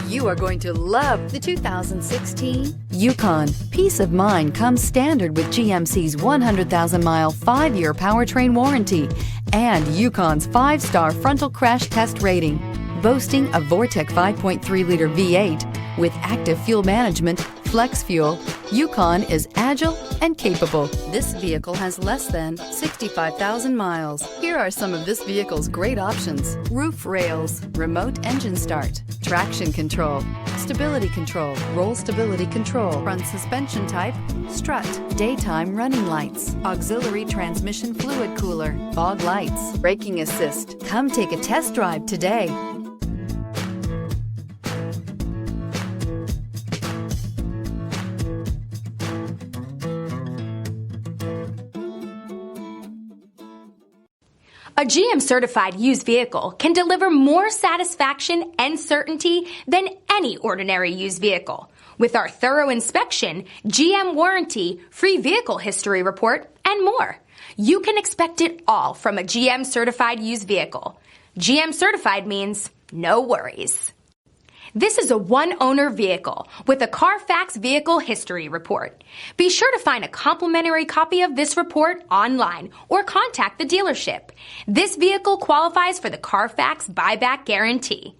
You are going to love the 2016 Yukon. Peace of mind comes standard with GMC's 100,000-mile, 5-year powertrain warranty and Yukon's 5-star frontal crash test rating. Boasting a Vortec 5.3-liter V8 with active fuel management, flex fuel, Yukon is agile and capable. This vehicle has less than 65,000 miles. Here are some of this vehicle's great options: roof rails, remote engine start, traction control, stability control, roll stability control, front suspension type, strut, daytime running lights, auxiliary transmission fluid cooler, fog lights, braking assist. Come take a test drive today. A GM certified used vehicle can deliver more satisfaction and certainty than any ordinary used vehicle. With our thorough inspection, GM warranty, free vehicle history report, and more. You can expect it all from a GM certified used vehicle. GM certified means no worries. This is a one-owner vehicle with a CARFAX vehicle history report. Be sure to find a complimentary copy of this report online or contact the dealership. This vehicle qualifies for the CARFAX buyback guarantee.